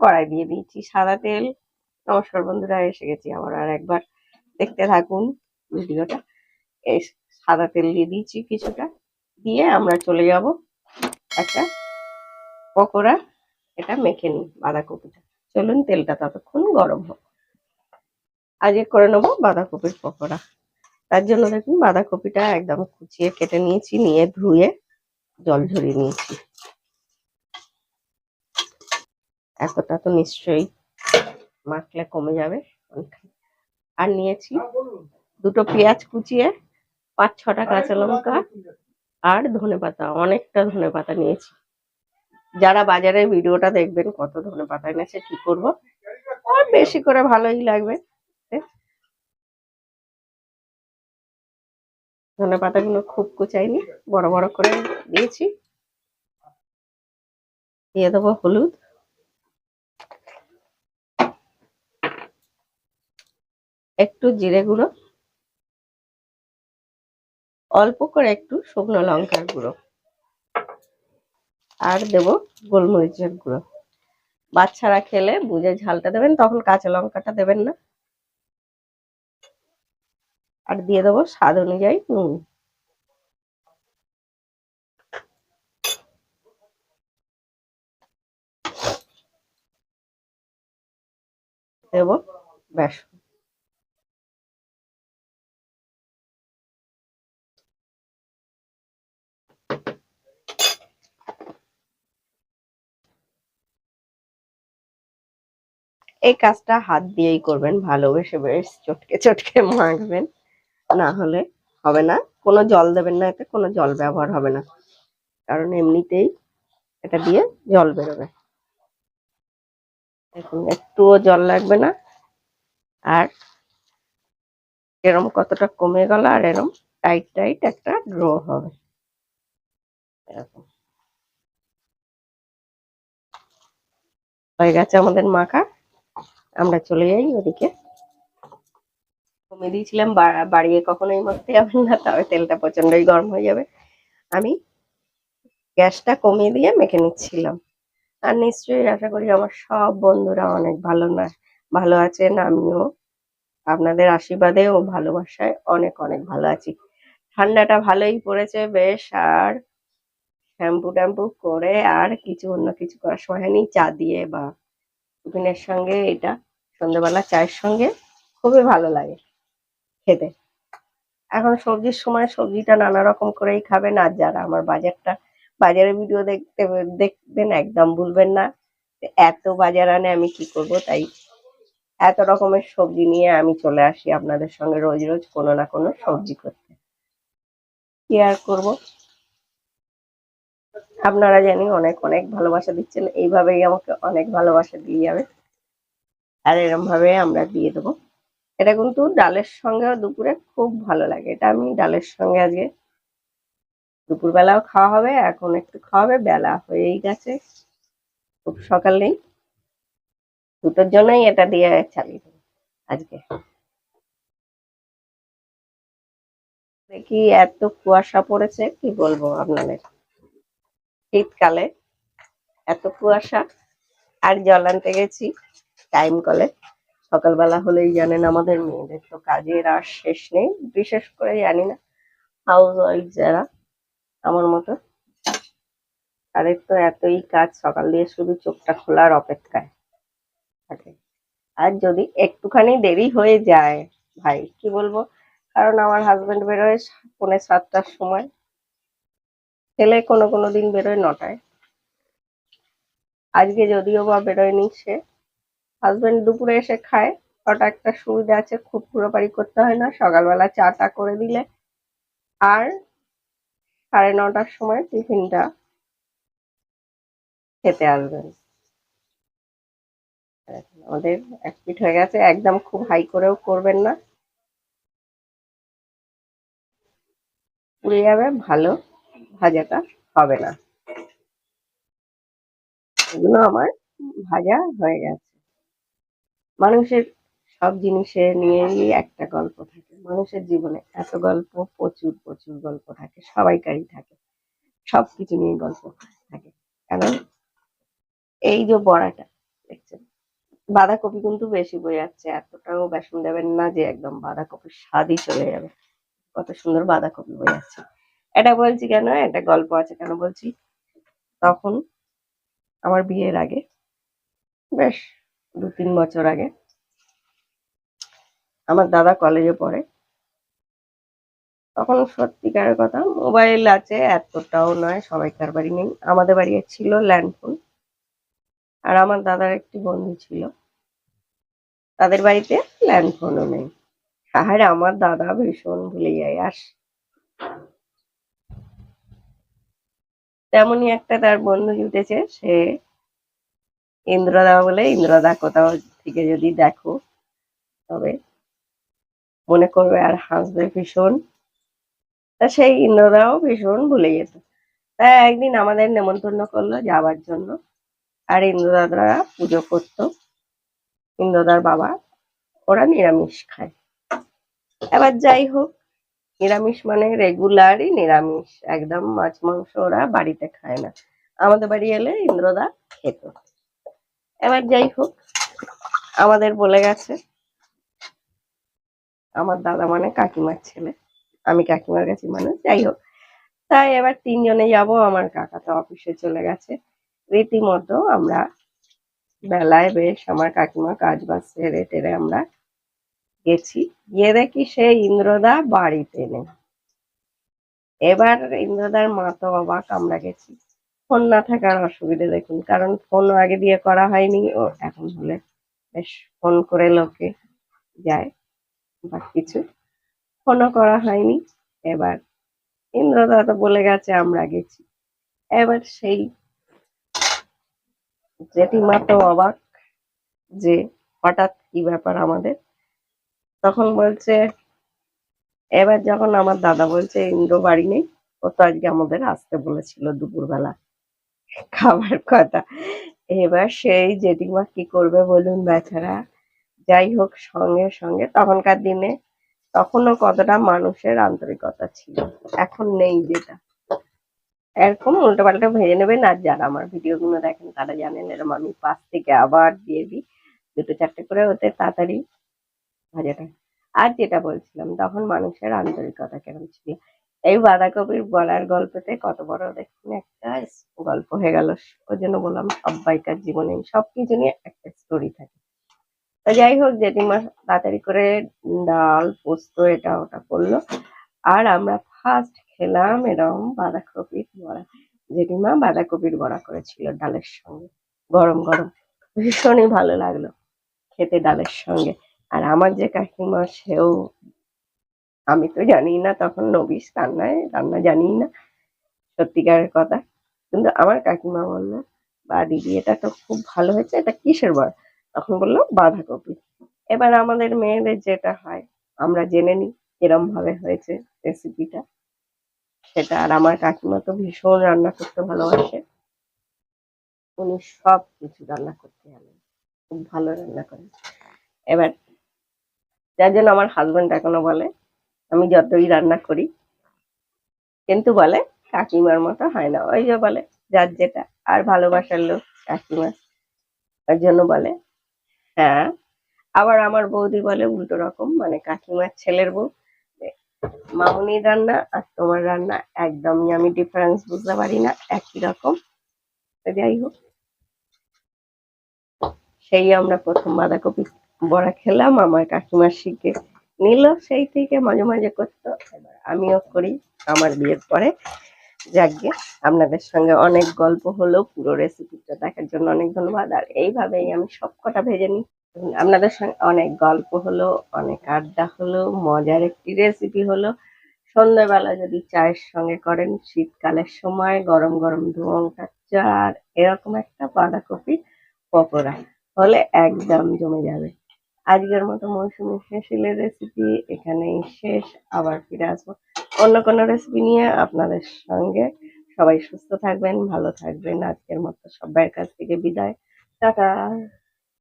কড়াই দিয়ে দিয়েছি সাদা তেল। নমস্কার বন্ধুরা, এসে গেছি আবার আর একবার, দেখতে থাকুন ভিডিওটা। এই সাদা তেল দিয়ে দিয়েছি কিছুটা, দিয়ে আমরা চলে যাব একটা পকোড়া এটা মেখে নিই বাঁধাকপিটা। চলুন তেলটা ততক্ষণ গরম হোক। আজকে করে নেবো বাঁধাকপির পকোড়া। তার জন্য দেখুন বাঁধাকপিটা একদম কুচিয়ে কেটে নিয়েছি, নিয়ে ধুয়ে জল ঝরিয়ে নিয়েছি। এতটা তো নিশ্চয়ই মাখলে কমে যাবে। আর নিয়েছি দুটো পেঁয়াজ কুচিয়ে, 5-6টা কাঁচা লঙ্কা আর ধনেপাতা, অনেকটা ধনেপাতা নিয়েছি। যারা বাজারের ভিডিওটা দেখবেন কত ধনেপাতা এনেছে কি করব, আর বেশি করে ভালোই লাগবে। ধনেপাতাগুলো খুব কুচাইনি, বড় বড় করে দিয়েছি। দিয়ে দেবো হলুদ, একটু জিরে গুঁড়ো, অল্প করে একটু শুকনো লঙ্কার গুঁড়ো, আর দেবো গোলমরিচের গুঁড়ো। বাচ্চারা খেলে বুঝে ঝালটা দেবেন, তখন কাঁচা লঙ্কাটা দেবেন না। আর দিয়ে দেবো স্বাদ অনুযায়ী নুন। দেবো বেসন। এই কাজটা হাত দিয়েই করবেন, ভালোবেসে বেশ চটকে চটকে মাখবেন, না হলে হবে না। কোনো জল দেবেন না, এতে কোনো জল ব্যবহার হবে না, কারণ এমনিতেই এটা দিয়ে জল বেরোবে। দেখুন একটুও জল লাগবে না। আর এরম কতটা কমে গেল, আর এরম টাইট টাইট একটা ড্র হবে। এরকম হয়ে গেছে আমাদের মাখা। আমরা চলে যাই ওদিকে। কমিয়ে দিয়েছিলাম, বাড়িয়ে কখনোই মাখতে যাবেন না, তবে তেলটা প্রচন্ডই গরম হয়ে যাবে। আমি গ্যাসটা কমিয়ে দিয়ে মেখে নিচ্ছিলাম। আর নিশ্চয়ই আশা করি আমার সব বন্ধুরা অনেক ভালো আছেন। আমিও আপনাদের আশীর্বাদে ও ভালোবাসায় অনেক অনেক ভালো আছি। ঠান্ডাটা ভালোই পড়েছে বেশ। আর শ্যাম্পু ট্যাম্পু করে আর অন্য কিছু করার সময় হয়নি, চা দিয়ে বা টিফিনের সঙ্গে এটা সন্ধ্যেবেলা চায়ের সঙ্গে খুবই ভালো লাগে খেতে। এখন সবজির সময় সবজিটা নানা রকম করেই খাবেন। আর যারা আমার বাজারের ভিডিও দেখবেন একদম ভুলবেন না, এত বাজার আনে আমি কি করব, তাই এত রকমের সবজি নিয়ে আমি চলে আসি আপনাদের সঙ্গে রোজ রোজ কোনো না কোনো সবজি করতে। কি আর করবো, আপনারা জানি অনেক অনেক ভালোবাসা দিচ্ছেন, এইভাবেই আমাকে অনেক ভালোবাসা দিয়ে যাবে। আর এরকম ভাবে আমরা দিয়ে দেবো। এটা কিন্তু ডালের সঙ্গে দুপুরে খুব ভালো লাগে। এটা আমি ডালের সঙ্গে আজকে দুপুরবেলাও খাওয়া হবে, এখন একটু খাওয়া হবে, বেলা হয়েই গেছে, খুব সকাল নেই, দুটোর জন্যই এটা দিয়ে চালিয়ে দেবো আজকে। দেখি এত কুয়াশা পড়েছে কি বলবো আপনাদের, শীতকালে এত কুয়াশা। আর জল আনতে গেছি টাইম কলে। সকালবেলা হলেই জানেন আমাদের মেয়েদের তো কাজের আর শেষ নেই, বিশেষ করে জানি না হাউস ওয়াইফ যারা আমার মতো, তাদের তো এতই কাজ, সকাল দিয়ে শুধু চোখটা খোলার অপেক্ষায় থাকে। আর যদি একটুখানি দেরি হয়ে যায়, ভাই কি বলবো, কারণ আমার হাজবেন্ড বেরোয় 6:45-7টার সময়, ছেলে কোনো কোনো দিন বেরোয় 9টায়। আজকে যদিও বা বেরোয়নি সে, হাজবেন্ড দুপুরে এসে খায়। ওটা একটা সুবিধা আছে, খুব পুরোপারি করতে হয় না, সকালবেলা চাটা করে দিলে আর 9:30টার সময় টিফিনটা খেতে আসবেন। আমাদের এক পিঠ হয়ে গেছে, একদম খুব হাই করেও করবেন না, পুড়ে যাবে, ভালো ভাজাটা হবে না। এগুলো আমার ভাজা হয়ে গেছে। মানুষের সব জিনিসে নিয়েই একটা গল্প থাকে, মানুষের জীবনে এত গল্প, প্রচুর প্রচুর গল্প থাকে, সবাইকারই থাকে, সবকিছু নিয়ে গল্প থাকে। কারণ এই যে বড়াটা দেখছেন, বাঁধাকপি কিন্তু বেশি বোঝাচ্ছে, এতটাও বেসন দেবেন না যে একদম বাঁধাকপির স্বাদই চলে যাবে। কত সুন্দর বাঁধাকপি বোঝাচ্ছে। এটা বলছি কেন, একটা গল্প আছে কেন বলছি। তখন আমার বিয়ের আগে, বেশ 2-3 বছর আগে, আমার দাদা কলেজে পড়ে। তখন সত্যিকারের কথা, মোবাইল আছে এতটাও নয়, সবাইকার বাড়ি নেই, আমাদের বাড়ি ছিল ল্যান্ডফোন। আর আমার দাদার একটি বন্ধু ছিল, তাদের বাড়িতে ল্যান্ডফোনও নেই। আর আমার দাদা ভীষণ ভুলে যায়। আর তেমনই একটা তার বন্ধু জুটেছে, সে ইন্দ্রদা বলে। ইন্দ্রদা কোথাও থেকে যদি দেখো তবে মনে করবে আর হাসবে ভীষণ। তা সেই ইন্দ্রদাও ভীষণ ভুলে যেত। তাই একদিন আমাদের নেমন্তন্ন করলো যাবার জন্য। আর ইন্দ্রদাদা পুজো করতো, ইন্দ্রদার বাবা, ওরা নিরামিষ খায়। এবার যাই হোক, নিরামিষ মানে রেগুলারই নিরামিষ, একদম মাছ মাংস ওরা বাড়িতে খায় না। আমাদের বাড়ি এলে ইন্দ্রদা খেত। এবার যাই হোক, আমাদের বলে গেছে, আমার দাদা মানে কাকিমার ছেলে, আমি কাকিমার কাছে মানুষ, যাই হোক। তাই এবার 3 জনে যাব, আমার কাকা তো অফিসে চলে গেছে। রীতিমতো আমরা বেলায় বেশ আমার কাকিমা কাজ বাজ সেরে টেরে আমরা গেছি। গিয়ে দেখি সে ইন্দ্রদা বাড়িতে নেই। এবার ইন্দ্রদার মা তো অবাক, আমরা গেছি। ফোন না থাকার অসুবিধে দেখুন, কারণ ফোন আগে দিয়ে করা হয়নি, ও এখন হলে বেশ ফোন করে লোকে যায় বা কিছু, ফোনও করা হয়নি। এবার ইন্দ্রদা তো বলে গেছে আমরা গেছি। এবার সেই জেঠিমা তো অবাক যে হঠাৎ কি ব্যাপার আমাদের। তখন বলছে, এবার যখন আমার দাদা বলছে ইন্দ্র বাড়ি নেই, ও তো আজকে আমাদের আসতে বলেছিল দুপুরবেলা খাবার কথা। এবার সেই জেঠিমা কি করবে বলুন বেচারা। যাই হোক, সঙ্গে সঙ্গে তখনকার দিনে তখনও কতটা মানুষের আন্তরিকতা ছিল, এখন নেই যেটা। এরকম উল্টো পাল্টা ভেজে নেবেন। আর যারা আমার ভিডিও গুলো দেখেন তারা জানেন, এরকম আমি পাশ থেকে আবার দিয়ে দিই 2-4টে করে, ওতে তাড়াতাড়ি ভাজাটা। আর যেটা বলছিলাম, তখন মানুষের আন্তরিকতা কেমন ছিল। এই বাঁধাকপির বলার গল্পতে কত বড় দেখুন একটা গল্প হয়ে গেল। ওই জন্য বললাম সবাইকার জীবনে সবকিছু নিয়ে একটা স্টোরি থাকে। তো যাই হোক, জেঠিমা তাড়াতাড়ি করে ডাল পোস্ত এটা ওটা করলো। আর আমরা ফার্স্ট খেলাম এরকম বাঁধাকপির বড়া। জেঠিমা বাঁধাকপির বড়া করেছিল ডালের সঙ্গে, গরম গরম, ভীষণই ভালো লাগলো খেতে ডালের সঙ্গে। আর আমার যে কাকিমা, সেও, আমি তো জানি না, তখন নবিশ, রান্নায় রান্না জানি না সত্যিকারের কথা, কিন্তু আমার কাকিমা বললো, বা দিদি এটা তো খুব ভালো হয়েছে, এটা কিসের বড়া? তখন বললো বাঁধাকপি। এবার আমাদের মেয়েদের যেটা হয়, আমরা জেনে নিই কিরম ভাবে হয়েছে রেসিপিটা সেটা। আর আমার কাকিমা তো ভীষণ রান্না করতে ভালোবাসে, উনি সব কিছু রান্না করতে জানেন, খুব ভালো রান্না করেন। এবার যার জন্য আমার হাজবেন্ড এখনো বলে, আমি যতই রান্না করি কিন্তু বলে কাকিমার মতো হয় না। ওই যে বলে যার যেটা, আর ভালোবাসার লোক কাকিমা, ওর জন্য বলে হ্যাঁ। আবার আমার বৌদি বলে উল্টো রকম, মানে কাকিমার ছেলের বউ, মামুনির রান্না আর তোমার রান্না একদমই আমি ডিফারেন্স বুঝতে পারি না, একই রকম। যাই হোক, সেই আমরা প্রথম বাঁধাকপি বড়া খেলাম, আমার কাকিমা শিখে নিল, সেই থেকে মাঝে মাঝে করতো, এবার আমিও করি আমার বিয়ের পরে। যাকগে, আপনাদের সঙ্গে অনেক গল্প হলো, পুরো রেসিপিটা দেখার জন্য অনেক ধন্যবাদ। আর এইভাবেই আমি সবকটা ভেজে নিই। আপনাদের সঙ্গে অনেক গল্প হলো, অনেক আড্ডা হলো, মজার একটি রেসিপি হলো। সন্ধ্যাবেলা যদি চায়ের সঙ্গে করেন, শীতকালের সময় গরম গরম ধোঁয়াটা চা আর এরকম একটা বাঁধাকপি পকোড়া হলে একদম জমে যাবে। আজকের মতো মৌসুমী হেসেলের রেসিপি এখানেই শেষ। আবার ফিরে আসবো অন্য কোনো রেসিপি নিয়ে আপনাদের সঙ্গে। সবাই সুস্থ থাকবেন, ভালো থাকবেন। আজকের মতো সবাইয়ের কাছ থেকে বিদায়, টাটা।